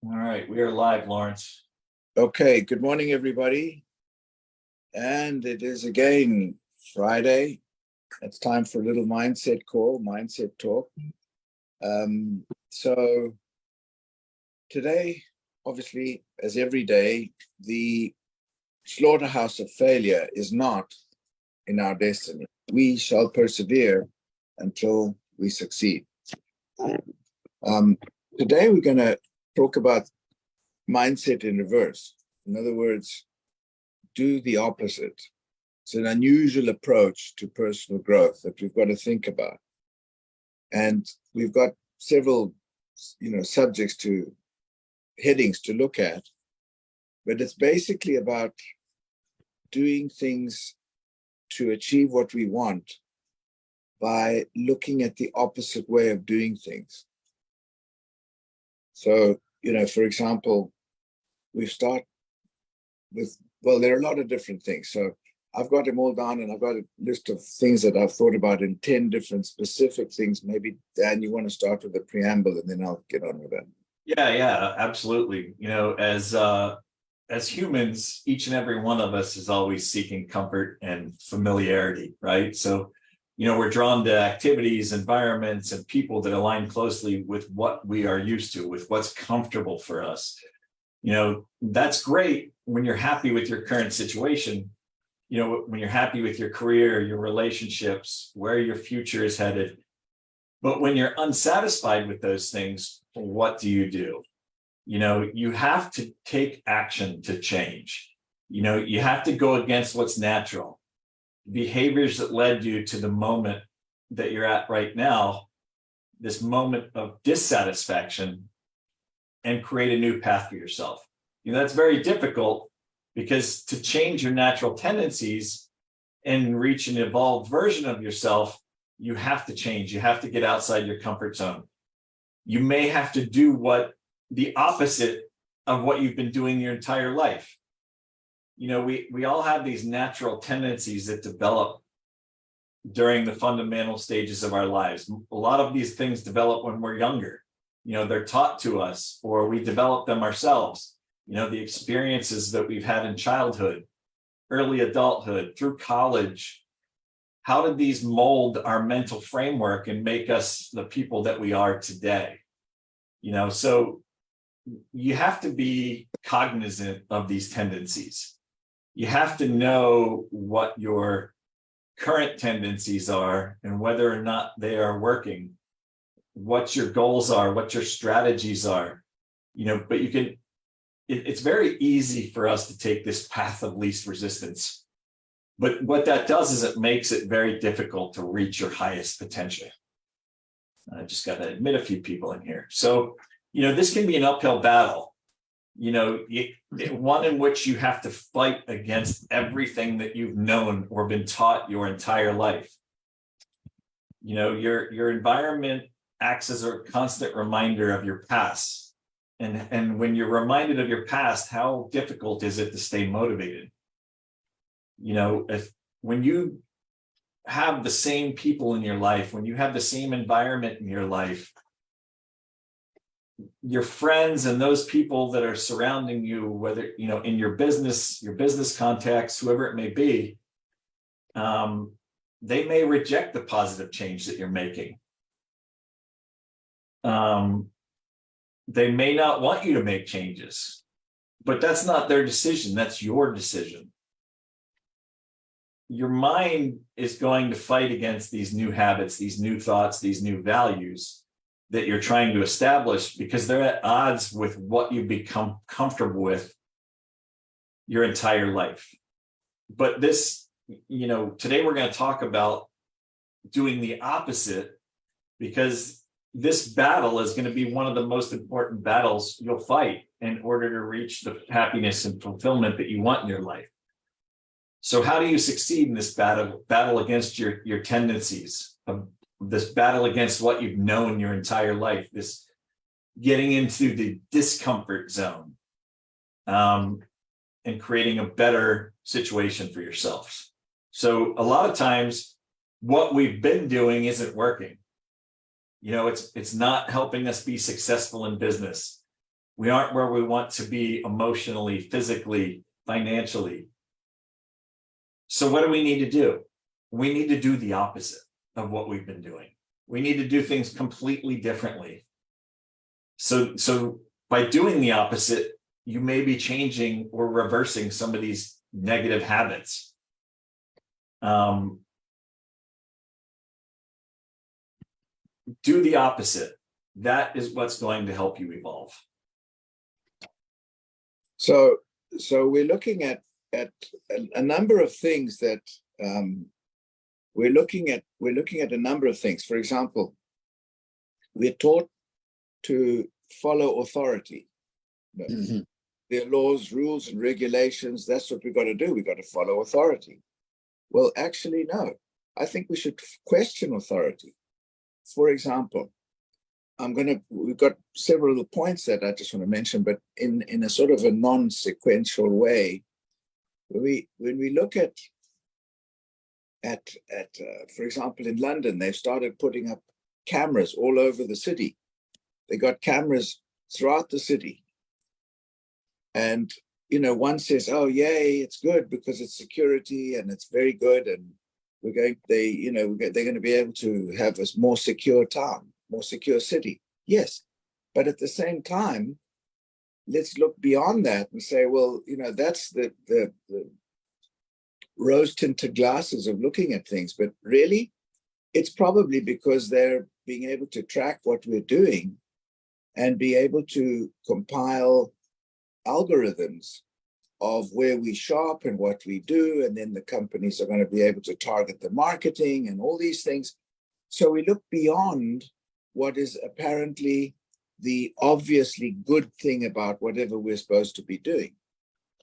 All right, we are live, Lawrence. Okay, good morning, everybody. And it is again Friday. It's time for a little mindset call, mindset talk. So today, obviously, as every day, the slaughterhouse of failure is not in our destiny. We shall persevere until we succeed. Today, we're going to talk about mindset in reverse. In other words, do the opposite. It's an unusual approach to personal growth that we've got to think about. And we've got several, subjects headings to look at, but it's basically about doing things to achieve what we want by looking at the opposite way of doing things. So, for example, we start with, there are a lot of different things. So I've got them all down, and I've got a list of things that I've thought about in 10 different specific things. Maybe, Dan, you want to start with the preamble, and then I'll get on with that. Yeah, absolutely. As humans, each and every one of us is always seeking comfort and familiarity, right? So, we're drawn to activities, environments, and people that align closely with what we are used to, with what's comfortable for us. That's great when you're happy with your current situation. When you're happy with your career, your relationships, where your future is headed. But when you're unsatisfied with those things, what do? You have to take action to change. You have to go against what's natural. Behaviors that led you to the moment that you're at right now, this moment of dissatisfaction, and create a new path for yourself. That's very difficult, because to change your natural tendencies and reach an evolved version of yourself, you have to change. You have to get outside your comfort zone. You may have to do the opposite of what you've been doing your entire life. We all have these natural tendencies that develop during the fundamental stages of our lives. A lot of these things develop when we're younger. They're taught to us, or we develop them ourselves. The experiences that we've had in childhood, early adulthood, through college. How did these mold our mental framework and make us the people that we are today? So you have to be cognizant of these tendencies. You have to know what your current tendencies are and whether or not they are working, what your goals are, what your strategies are, but it's very easy for us to take this path of least resistance. But what that does is it makes it very difficult to reach your highest potential. I just got to admit a few people in here. So, this can be an uphill battle. One in which you have to fight against everything that you've known or been taught your entire life. Your environment acts as a constant reminder of your past. And when you're reminded of your past, how difficult is it to stay motivated? When you have the same people in your life, when you have the same environment in your life, your friends and those people that are surrounding you, whether, in your business contacts, whoever it may be, they may reject the positive change that you're making. They may not want you to make changes, but that's not their decision. That's your decision. Your mind is going to fight against these new habits, these new thoughts, these new values that you're trying to establish, because they're at odds with what you've become comfortable with your entire life. But today we're going to talk about doing the opposite, because this battle is going to be one of the most important battles you'll fight in order to reach the happiness and fulfillment that you want in your life. So how do you succeed in this battle against your tendencies, this battle against what you've known your entire life, this getting into the discomfort zone, and creating a better situation for yourselves? So a lot of times what we've been doing isn't working. It's not helping us be successful in business. We aren't where we want to be emotionally, physically, financially. So what do we need to do? We need to do the opposite of what we've been doing. We need to do things completely differently. So by doing the opposite, you may be changing or reversing some of these negative habits. Do the opposite. That is what's going to help you evolve. So we're looking at a number of things that we're looking at a number of things. For example, we're taught to follow authority. Mhm. There are laws, rules, and regulations. That's what we've got to do. We've got to follow authority. Well, actually, no. I think we should question authority. For example, we've got several points that I just want to mention, but in a sort of a non-sequential way. When we look at for example, in London, they've started putting up cameras all over the city. They got cameras throughout the city. And, one says, oh, yay, it's good because it's security and it's very good. And they're going to be able to have a more secure town, more secure city. Yes. But at the same time, let's look beyond that and say, well, that's the rose-tinted glasses of looking at things. But really, it's probably because they're being able to track what we're doing and be able to compile algorithms of where we shop and what we do. And then the companies are going to be able to target the marketing and all these things. So we look beyond what is apparently the obviously good thing about whatever we're supposed to be doing.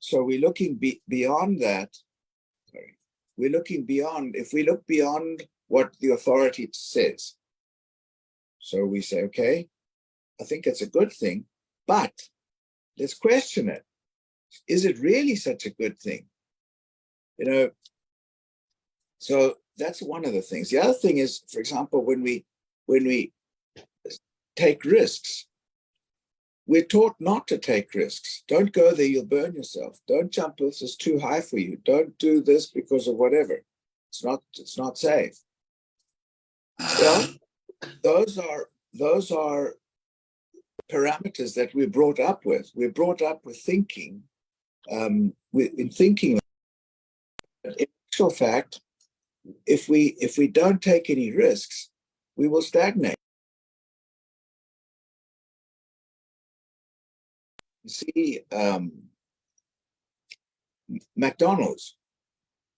So we're looking beyond that. Sorry. We're looking beyond, if we look beyond what the authority says. So we say, okay, I think it's a good thing, but let's question it. Is it really such a good thing? So that's one of the things. The other thing is, for example, when we take risks, we're taught not to take risks. Don't go there, you'll burn yourself. Don't jump, this is too high for you. Don't do this because of whatever. It's not safe. Well, those are parameters that we're brought up with. We're brought up with thinking, in actual fact, if we don't take any risks, we will stagnate. You see, McDonald's,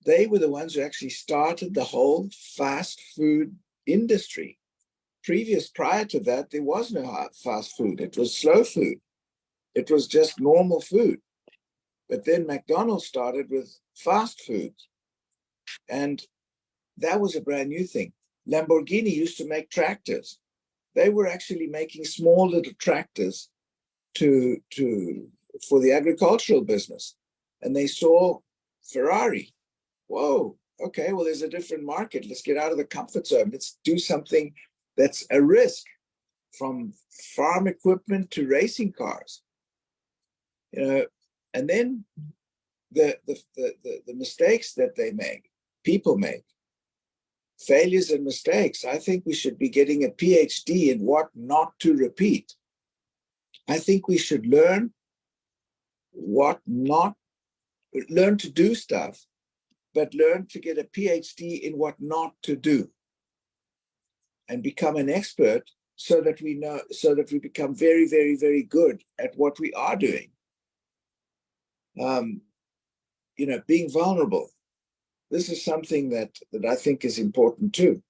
they were the ones who actually started the whole fast food industry. Prior to that, there was no fast food. It was slow food. It was just normal food. But then McDonald's started with fast food. And that was a brand new thing. Lamborghini used to make tractors. They were actually making small little tractors for the agricultural business. And they saw Ferrari. Whoa, okay, well, there's a different market. Let's get out of the comfort zone. Let's do something that's a risk, from farm equipment to racing cars. And then the mistakes that people make, failures and mistakes. I think we should be getting a PhD in what not to repeat. I think we should learn to do stuff, but learn to get a PhD in what not to do, and become an expert so that we become very, very, very good at what we are doing. Being vulnerable. This is something that I think is important too.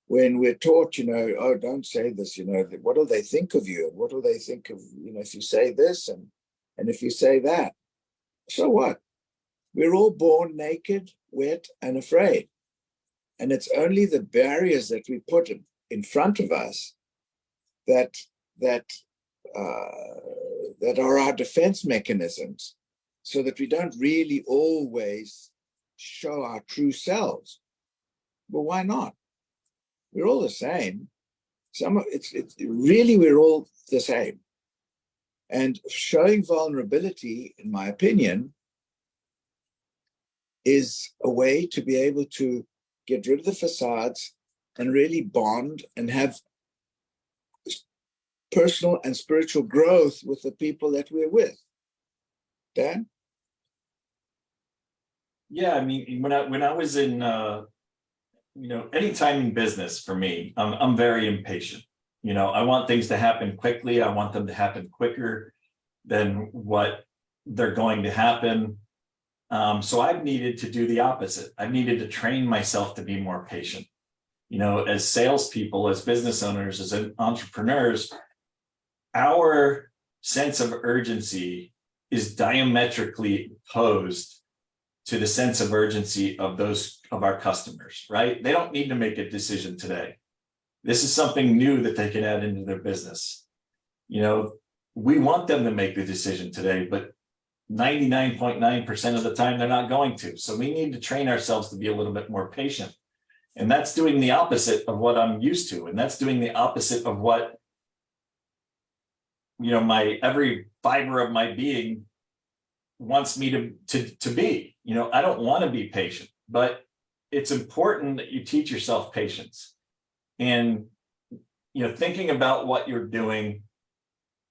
When we're taught, oh, don't say this, what will they think of you? What will they think of, if you say this and if you say that? So what? We're all born naked, wet, and afraid. And it's only the barriers that we put in front of us that are our defense mechanisms, so that we don't really always show our true selves. But why not? We're all the same. We're all the same. And showing vulnerability, in my opinion, is a way to be able to get rid of the facades and really bond and have personal and spiritual growth with the people that we're with. Dan? Yeah, I mean, when I was in anytime in business for me, I'm very impatient. I want things to happen quickly. I want them to happen quicker than what they're going to happen. So I've needed to do the opposite. I've needed to train myself to be more patient. As salespeople, as business owners, as entrepreneurs, our sense of urgency is diametrically opposed to the sense of urgency of our customers, right? They don't need to make a decision today. This is something new that they can add into their business. We want them to make the decision today, but 99.9% of the time they're not going to. So we need to train ourselves to be a little bit more patient. And that's doing the opposite of what I'm used to. And that's doing the opposite of what, my every fiber of my being wants me to be. I don't want to be patient, but it's important that you teach yourself patience. And, thinking about what you're doing,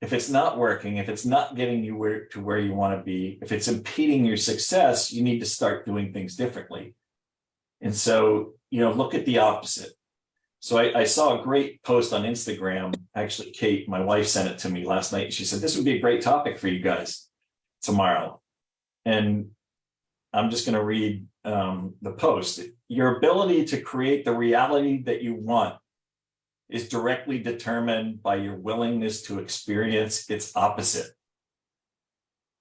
if it's not working, if it's not getting you to where you want to be, if it's impeding your success, you need to start doing things differently. And so, look at the opposite. So I saw a great post on Instagram. Actually, Kate, my wife, sent it to me last night. She said, this would be a great topic for you guys tomorrow. And I'm just going to read the post. Your ability to create the reality that you want is directly determined by your willingness to experience its opposite.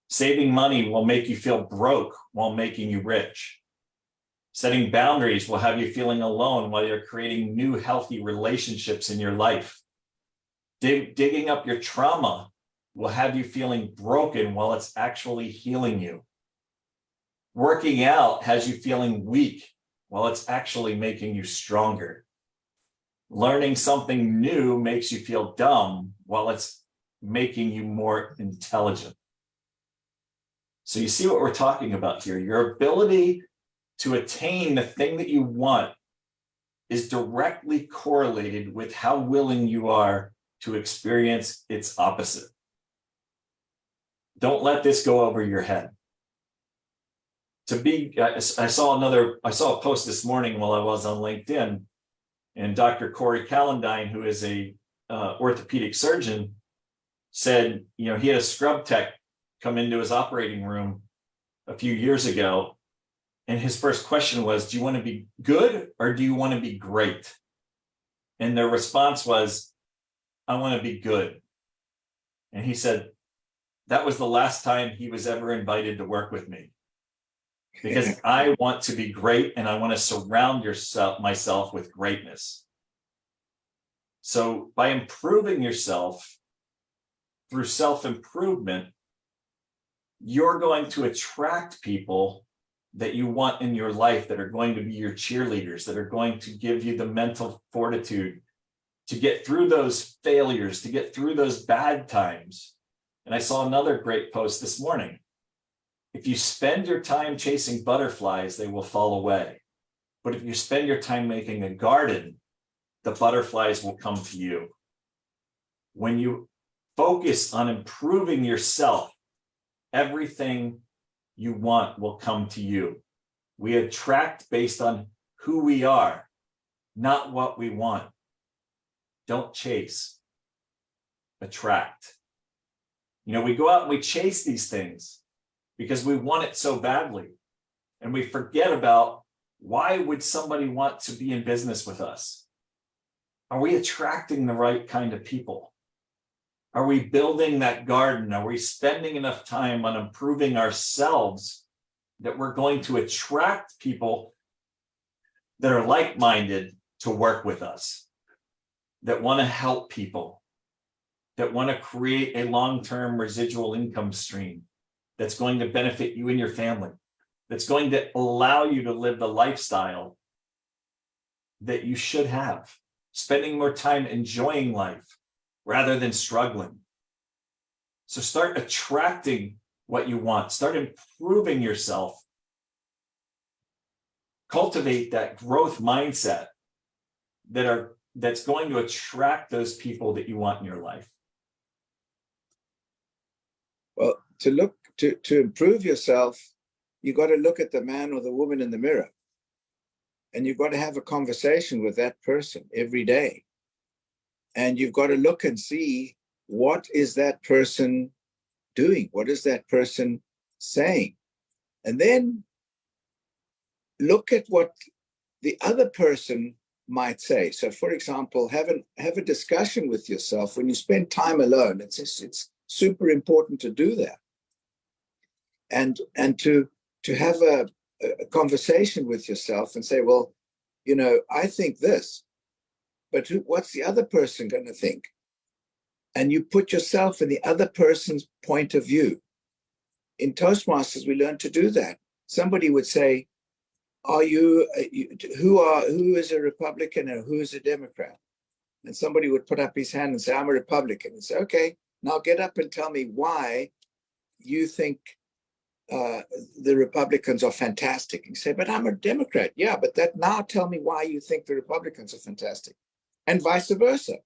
Saving money will make you feel broke while making you rich. Setting boundaries will have you feeling alone while you're creating new healthy relationships in your life. Digging up your trauma will have you feeling broken while it's actually healing you. Working out has you feeling weak while it's actually making you stronger. Learning something new makes you feel dumb while it's making you more intelligent. So you see what we're talking about here. Your ability to attain the thing that you want is directly correlated with how willing you are to experience its opposite. Don't let this go over your head. I saw a post this morning while I was on LinkedIn, and Dr. Corey Calendine, who is a orthopedic surgeon, said, he had a scrub tech come into his operating room a few years ago. And his first question was, do you want to be good or do you want to be great? And their response was, I want to be good. And he said, that was the last time he was ever invited to work with me. Because I want to be great and I want to surround myself with greatness. So by improving yourself through self-improvement, you're going to attract people that you want in your life that are going to be your cheerleaders, that are going to give you the mental fortitude to get through those failures, to get through those bad times. And I saw another great post this morning. If you spend your time chasing butterflies, they will fall away. But if you spend your time making a garden, the butterflies will come to you. When you focus on improving yourself, everything you want will come to you. We attract based on who we are, not what we want. Don't chase, attract. We go out and we chase these things because we want it so badly. And we forget about, why would somebody want to be in business with us? Are we attracting the right kind of people? Are we building that garden? Are we spending enough time on improving ourselves that we're going to attract people that are like-minded to work with us, that want to help people, that want to create a long-term residual income stream that's going to benefit you and your family, that's going to allow you to live the lifestyle that you should have, spending more time enjoying life rather than struggling. So start attracting what you want, start improving yourself. Cultivate that growth mindset that's going to attract those people that you want in your life. Well, to improve yourself, you got to look at the man or the woman in the mirror. And you've got to have a conversation with that person every day. And you've got to look and see, what is that person doing? What is that person saying? And then look at what the other person might say. So, for example, have a discussion with yourself when you spend time alone. It's super important to do that, and to have a conversation with yourself and say, well, you know, I think this, but what's the other person going to think? And you put yourself in the other person's point of view. In Toastmasters, we learn to do that. Somebody would say, who is a Republican or who is a Democrat? And somebody would put up his hand and say, I'm a Republican. And say, okay, now get up and tell me why you think the Republicans are fantastic. And you say, but I'm a Democrat. Yeah, but now tell me why you think the Republicans are fantastic. And vice versa.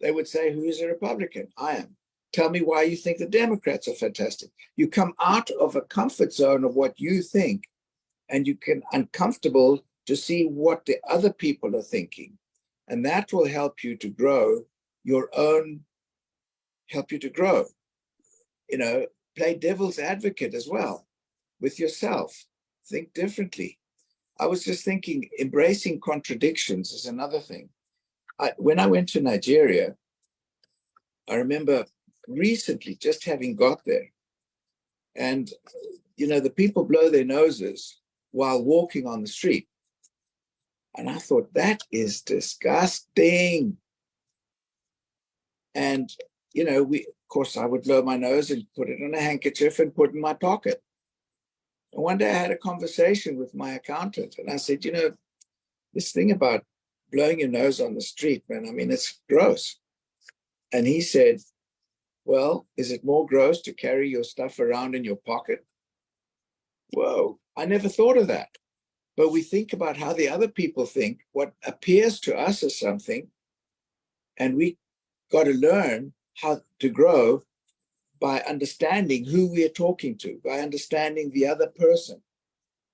They would say, who is a Republican? I am. Tell me why you think the Democrats are fantastic. You come out of a comfort zone of what you think, and you can uncomfortable to see what the other people are thinking. And that will help you to grow help you to grow. You know, play devil's advocate as well with yourself. Think differently. I was just thinking, embracing contradictions is another thing. When I went to Nigeria, I remember recently just having got there, and you know, the people blow their noses while walking on the street. And I thought, that is disgusting. And, you know, of course, I would blow my nose and put it in a handkerchief and put it in my pocket. And one day I had a conversation with my accountant, and I said, you know, this thing about blowing your nose on the street, man, I mean, it's gross. And he said, well, is it more gross to carry your stuff around in your pocket? Whoa, I never thought of that. But we think about how the other people think, what appears to us as something, and we got to learn how to grow by understanding who we are talking to, by understanding the other person.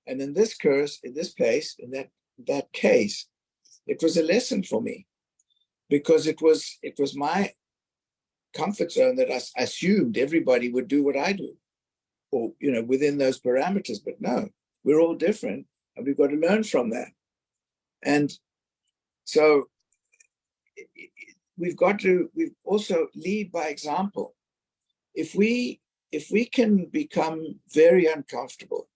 And in this case, in that case, it was a lesson for me, because it was my comfort zone that I assumed everybody would do what I do, or, you know, within those parameters. But no, we're all different, and we've got to learn from that. And so we've also lead by example. If we can become very uncomfortable,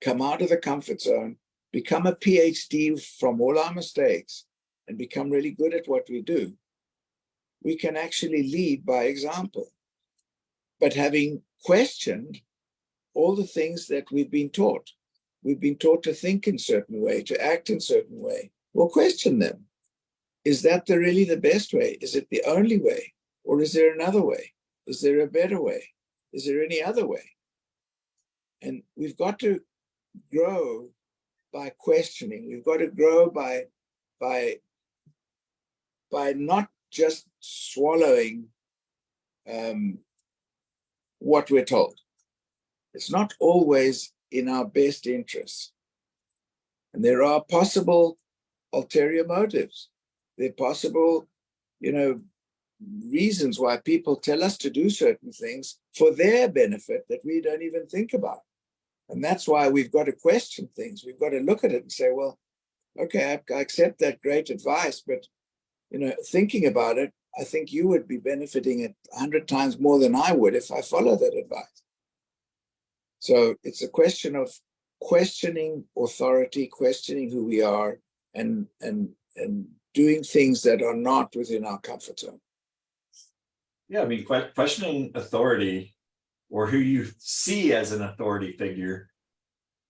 come out of the comfort zone, become a PhD from all our mistakes, and become really good at what we do, we can actually lead by example. But having questioned all the things that we've been taught to think in a certain way, to act in a certain way. Well, question them. Is that really the best way? Is it the only way? Or is there another way? Is there a better way? Is there any other way? And we've got to grow by questioning. We've got to grow by not just swallowing what we're told. It's not always in our best interests. And there are possible ulterior motives. There are possible, you know, reasons why people tell us to do certain things for their benefit that we don't even think about. And that's why we've got to question things. We've got to look at it and say, well, okay, I accept that great advice, but, you know, thinking about it, I think you would be benefiting it 100 times more than I would if I follow that advice. So it's a question of questioning authority, questioning who we are, and doing things that are not within our comfort zone. Yeah, I mean, questioning authority, or who you see as an authority figure,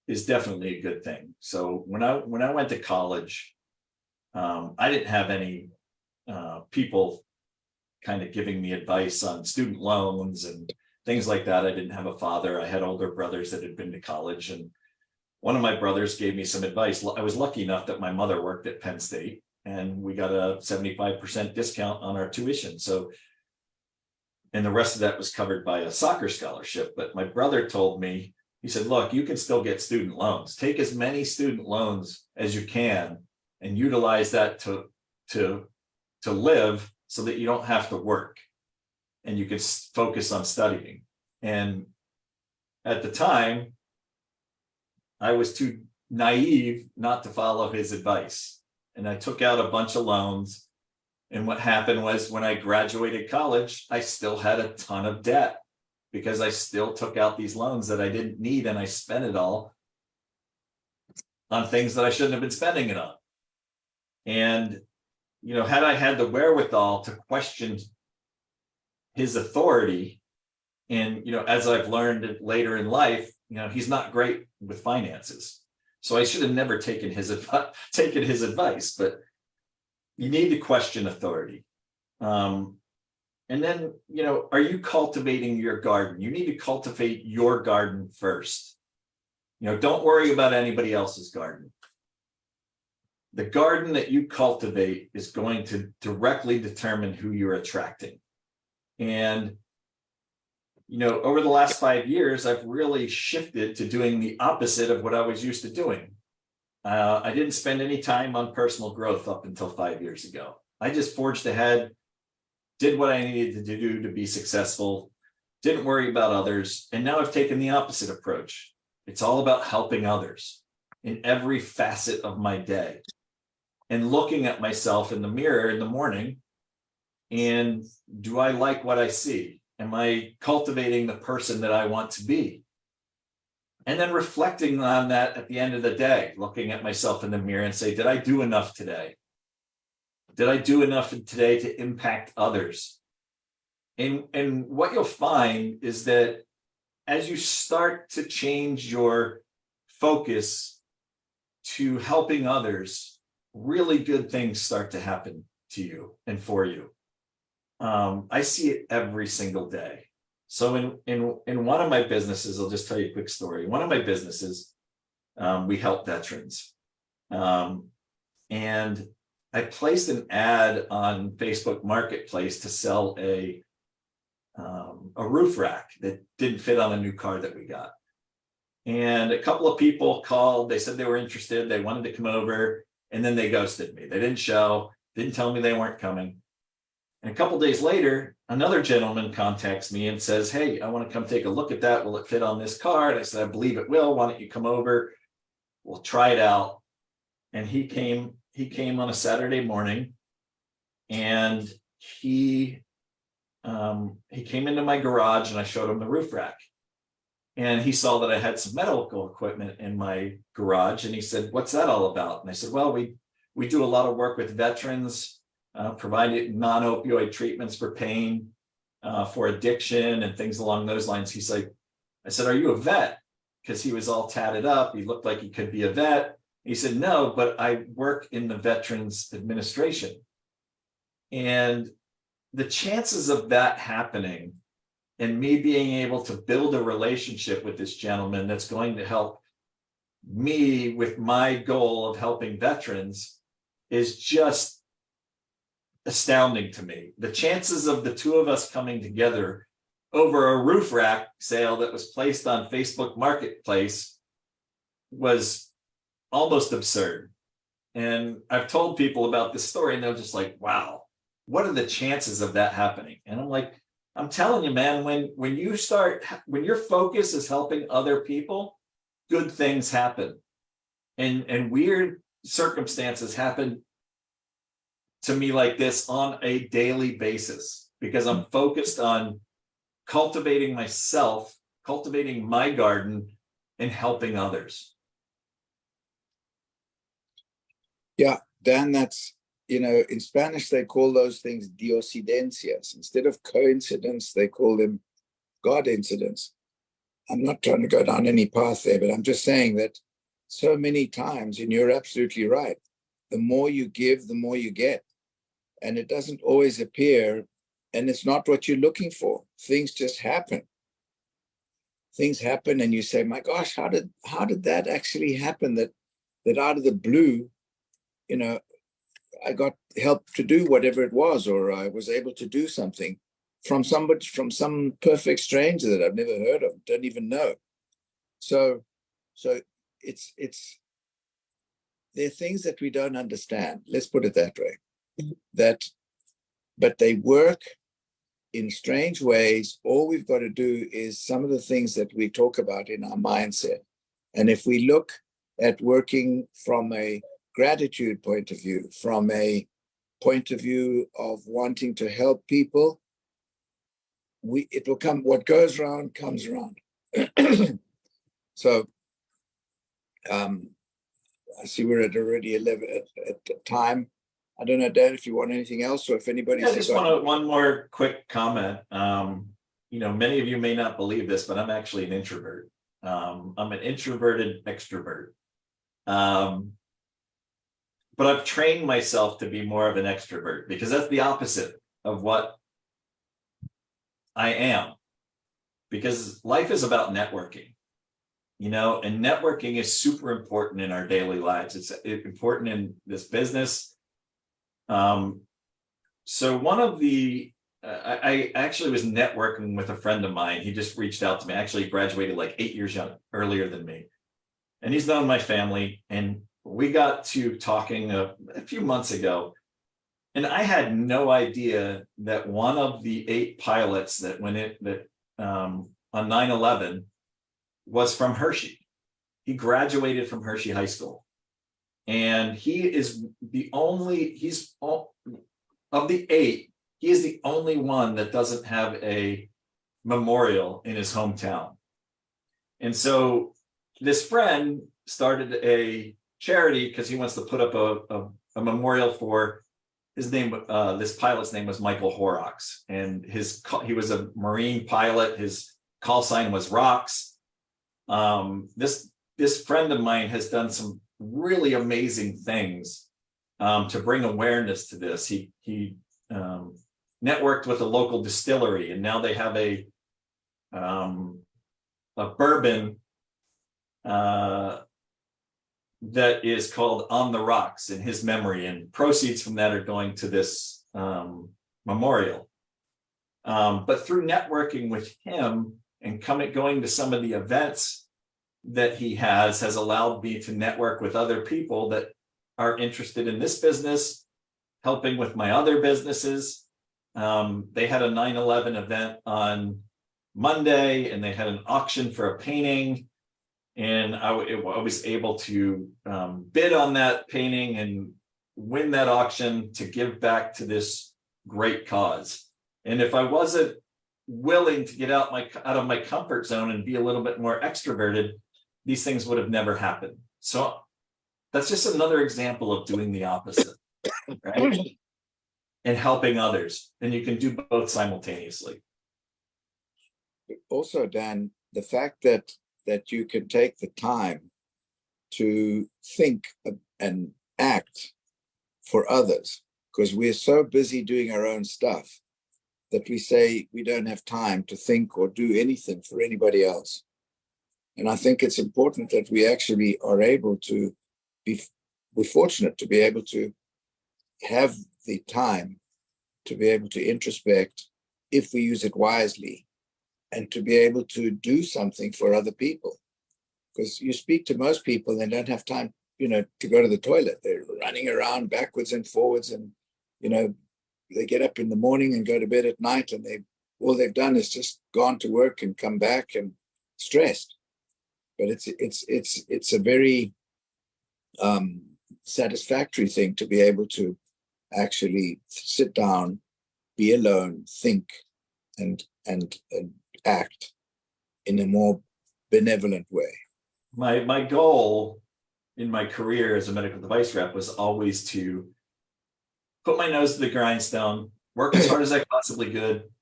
is definitely a good thing. So when I went to college, I didn't have any people kind of giving me advice on student loans and things like that. I didn't have a father. I had older brothers that had been to college, and one of my brothers gave me some advice. I was lucky enough that my mother worked at Penn State, and we got a 75% discount on our tuition. So, and the rest of that was covered by a soccer scholarship. But my brother told me, he said, look, you can still get student loans. Take as many student loans as you can and utilize that to live so that you don't have to work and you can focus on studying. And at the time, I was too naive not to follow his advice. And I took out a bunch of loans. And what happened was when I graduated college, I still had a ton of debt because I still took out these loans that I didn't need, and I spent it all on things that I shouldn't have been spending it on. And, you know, had I had the wherewithal to question his authority, and, you know, as I've learned later in life, you know, he's not great with finances. So I should have never taken his advice, but you need to question authority. And then, you know, are you cultivating your garden? You need to cultivate your garden first. You know, don't worry about anybody else's garden. The garden that you cultivate is going to directly determine who you're attracting. And, you know, over the last 5 years, I've really shifted to doing the opposite of what I was used to doing. I didn't spend any time on personal growth up until 5 years ago. I just forged ahead, did what I needed to do to be successful, didn't worry about others. And now I've taken the opposite approach. It's all about helping others in every facet of my day and looking at myself in the mirror in the morning. And do I like what I see? Am I cultivating the person that I want to be? And then reflecting on that at the end of the day, looking at myself in the mirror and say, did I do enough today? Did I do enough today to impact others? And what you'll find is that as you start to change your focus to helping others, really good things start to happen to you and for you. I see it every single day. So in one of my businesses, I'll just tell you a quick story. One of my businesses, we help veterans. And I placed an ad on Facebook Marketplace to sell a roof rack that didn't fit on a new car that we got. And a couple of people called, they said they were interested, they wanted to come over, and then they ghosted me. They didn't show, didn't tell me they weren't coming. And a couple of days later, another gentleman contacts me and says, hey, I want to come take a look at that. Will it fit on this car? And I said, I believe it will. Why don't you come over? We'll try it out. And he came on a Saturday morning, and he came into my garage and I showed him the roof rack. And he saw that I had some medical equipment in my garage, and he said, what's that all about? And I said, well, we do a lot of work with veterans, providing non-opioid treatments for pain, for addiction and things along those lines. He's like, I said, are you a vet? Because he was all tatted up. He looked like he could be a vet. He said, no, but I work in the Veterans Administration. And the chances of that happening and me being able to build a relationship with this gentleman that's going to help me with my goal of helping veterans is just astounding to me. The chances of the two of us coming together over a roof rack sale that was placed on Facebook Marketplace was almost absurd. And I've told people about this story and they're just like, wow, what are the chances of that happening? And I'm like, I'm telling you, man, when your focus is helping other people, good things happen. And weird circumstances happen to me like this on a daily basis because I'm focused on cultivating myself, cultivating my garden, and helping others. Yeah, Dan, that's, in Spanish, they call those things diosidencias. Instead of coincidence, they call them God incidents. I'm not trying to go down any path there, but I'm just saying that so many times, and you're absolutely right, the more you give, the more you get. And it doesn't always appear and it's not what you're looking for. Things just happen. Things happen, and you say, "My gosh, how did that actually happen? That out of the blue, you know, I got help to do whatever it was, or I was able to do something from somebody, from some perfect stranger that I've never heard of, don't even know." So it's there are things that we don't understand. Let's put it that way. But they work in strange ways. All we've got to do is some of the things that we talk about in our mindset. And if we look at working from a gratitude point of view, from a point of view of wanting to help people, it will come, what goes around comes around. So I see we're at already 11 at the time. I don't know, Dan, if you want anything else, or if anybody's I just want one more quick comment. Many of you may not believe this, but I'm actually an introvert. I'm an introverted extrovert. But I've trained myself to be more of an extrovert, because that's the opposite of what I am. Because life is about networking, and networking is super important in our daily lives. It's important in this business. So one of the, I actually was networking with a friend of mine. He just reached out to me. Actually graduated like 8 years earlier than me. And he's known my family. And we got to talking a few months ago. And I had no idea that one of the 8 pilots that on 9/11 was from Hershey. He graduated from Hershey High School. And he is of the 8, he is the only one that doesn't have a memorial in his hometown. And so this friend started a charity because he wants to put up a memorial for his name. This pilot's name was Michael Horrocks, and he was a Marine pilot. His call sign was Rocks. This friend of mine has done some really amazing things to bring awareness to this. He networked with a local distillery, and now they have a bourbon that is called On the Rocks in his memory, and proceeds from that are going to this memorial. But through networking with him and going to some of the events that he has allowed me to network with other people that are interested in this business, helping with my other businesses. They had a 9/11 event on Monday, and they had an auction for a painting. And I was able to bid on that painting and win that auction to give back to this great cause. And if I wasn't willing to get out of my comfort zone and be a little bit more extroverted, these things would have never happened. So that's just another example of doing the opposite, right? And helping others. And you can do both simultaneously. Also, Dan, the fact that you can take the time to think and act for others, because we're so busy doing our own stuff that we say we don't have time to think or do anything for anybody else. And I think it's important that we actually are able to we're fortunate to be able to have the time to be able to introspect, if we use it wisely, and to be able to do something for other people. Because you speak to most people, they don't have time, to go to the toilet. They're running around backwards and forwards, and, they get up in the morning and go to bed at night, and all they've done is just gone to work and come back and stressed. But it's a very satisfactory thing to be able to actually sit down, be alone, think, and act in a more benevolent way. My goal in my career as a medical device rep was always to put my nose to the grindstone, work as hard as I possibly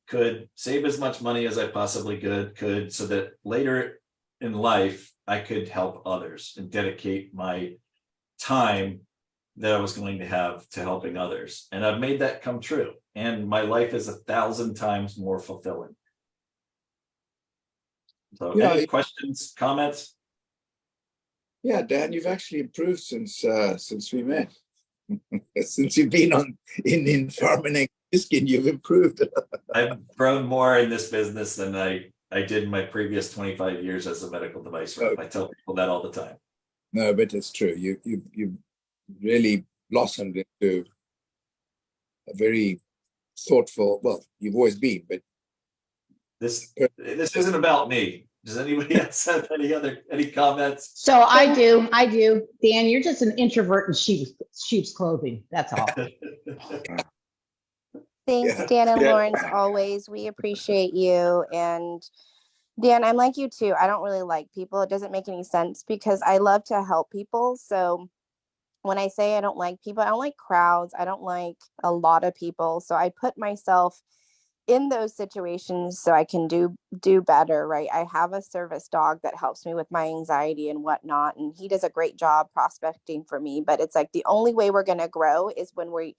could, save as much money as I possibly could, so that later in life I could help others and dedicate my time that I was going to have to helping others. And I've made that come true. and my life is 1,000 times more fulfilling. So Yeah, any questions, comments? Yeah, Dan, you've actually improved since we met. Since you've been in Farming Skin, you've improved. I've grown more in this business than I did in my previous 25 years as a medical device rep. I tell people that all the time. No, but it's true. You've really blossomed into a very thoughtful. Well, you've always been, but This isn't about me. Does anybody else have any comments? So I do. Dan, you're just an introvert in sheep's clothing. That's all. Thanks, Yeah. Dan and Yeah. Lawrence, always. We appreciate you. And Dan, I'm like you too. I don't really like people. It doesn't make any sense because I love to help people. So when I say I don't like people, I don't like crowds. I don't like a lot of people. So I put myself in those situations so I can do better, right? I have a service dog that helps me with my anxiety and whatnot, and he does a great job prospecting for me. But it's like the only way we're going to grow is when we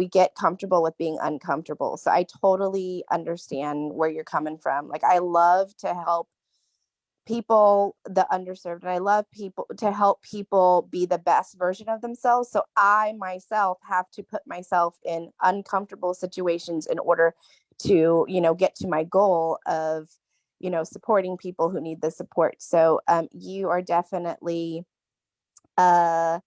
get comfortable with being uncomfortable. So I totally understand where you're coming from. Like, I love to help people, the underserved, and I love people to help people be the best version of themselves. So I myself have to put myself in uncomfortable situations in order to, get to my goal of, supporting people who need the support. So you are definitely a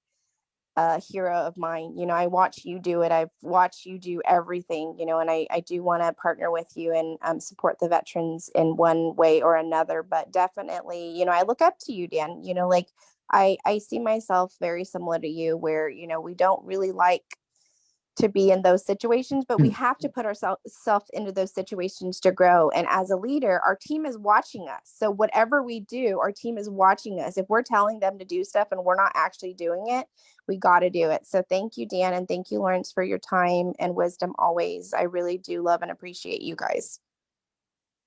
hero of mine. I watch you do it. I've watched you do everything, and I do want to partner with you and support the veterans in one way or another. But definitely, I look up to you, Dan. Like I see myself very similar to you, where, we don't really like to be in those situations, but we have to put ourselves into those situations to grow. And as a leader, our team is watching us. So whatever we do, our team is watching us. If we're telling them to do stuff and we're not actually doing it, we got to do it. So thank you, Dan. And thank you, Lawrence, for your time and wisdom always. I really do love and appreciate you guys.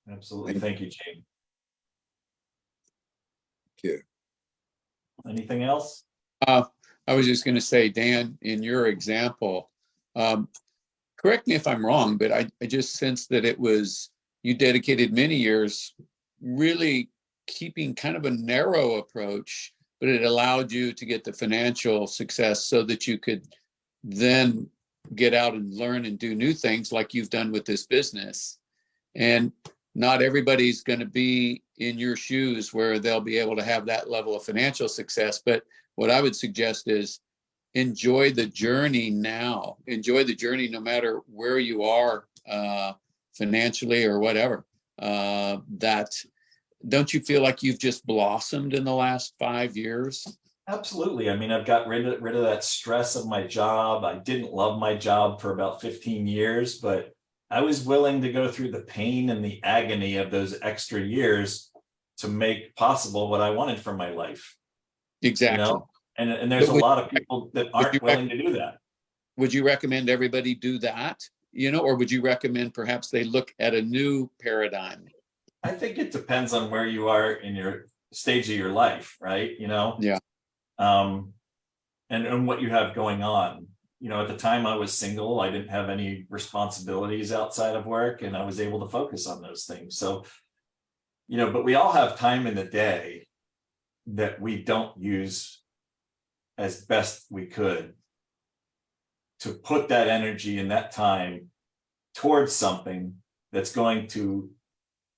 Absolutely. Thank you, Jane. Thank you. Anything else? I was just going to say, Dan, in your example, correct me if I'm wrong, but I just sense that you dedicated many years really keeping kind of a narrow approach, but it allowed you to get the financial success so that you could then get out and learn and do new things like you've done with this business. And not everybody's going to be in your shoes where they'll be able to have that level of financial success. But what I would suggest is enjoy the journey now. Enjoy the journey no matter where you are financially or whatever. Don't you feel like you've just blossomed in the last 5 years? Absolutely. I mean, I've got rid of that stress of my job. I didn't love my job for about 15 years, but I was willing to go through the pain and the agony of those extra years to make possible what I wanted for my life. Exactly. And there's a lot of people that aren't willing to do that. Would you recommend everybody do that? Or would you recommend perhaps they look at a new paradigm? I think it depends on where you are in your stage of your life, right? Yeah. And what you have going on. At the time I was single, I didn't have any responsibilities outside of work, and I was able to focus on those things. So, but we all have time in the day that we don't use as best we could to put that energy and that time towards something that's going to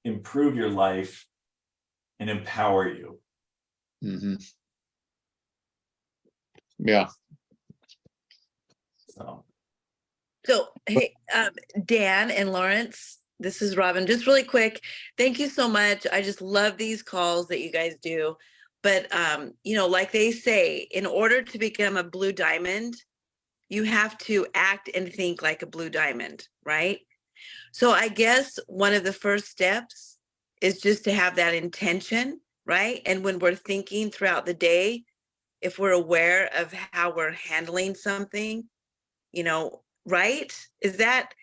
improve your life and empower you. Mm-hmm. Yeah. So, hey, Dan and Lawrence, this is Robin. Just really quick, thank you so much. I just love these calls that you guys do. But, like they say, in order to become a blue diamond, you have to act and think like a blue diamond, right? So I guess one of the first steps is just to have that intention, right? And when we're thinking throughout the day, if we're aware of how we're handling something, right? Is that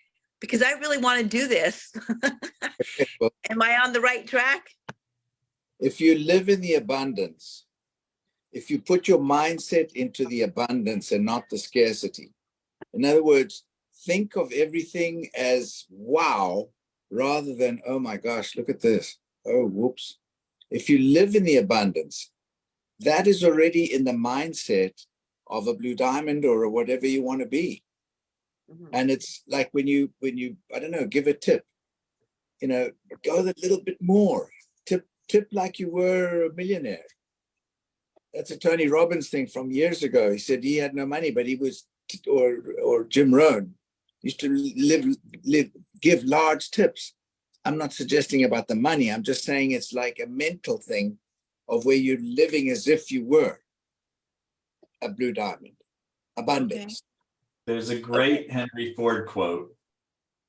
because I really want to do this? Well, Am I on the right track? if you live in the abundance, if you put your mindset into the abundance and not the scarcity, in other words, think of everything as wow, rather than, oh my gosh, look at this. Oh, whoops. If you live in the abundance, that is already in the mindset of a blue diamond or whatever you want to be. Mhm. And it's like when you, I don't know, give a tip, you know, go a little bit more, tip like you were a millionaire. That's a Tony Robbins thing from years ago. He said he had no money, but he was, or Jim Rohn used to give large tips. I'm not suggesting about the money. I'm just saying it's like a mental thing of where you're living as if you were a blue diamond, abundance. There's a great Henry Ford quote.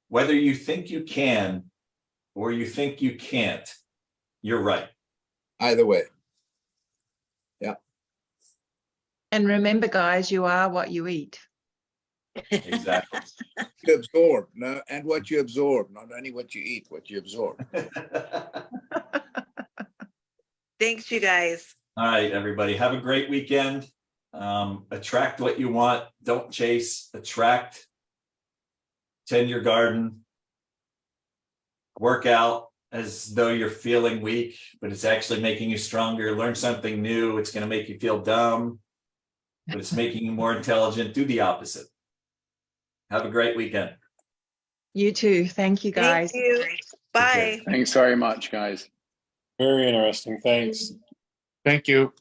Whether you think you can or you think you can't, you're right. Either way. And remember, guys, you are what you eat. Exactly. You absorb, no, and what you absorb, not only what you eat, what you absorb. Thanks, you guys. All right, everybody, have a great weekend. Attract what you want. Don't chase. Attract. Tend your garden. Work out as though you're feeling weak, but it's actually making you stronger. Learn something new. It's going to make you feel dumb, but it's making you more intelligent. Do the opposite. Have a great weekend. You too. Thank you, guys. Thank you. Bye. Thanks very much, guys. Very interesting. Thanks. Thank you.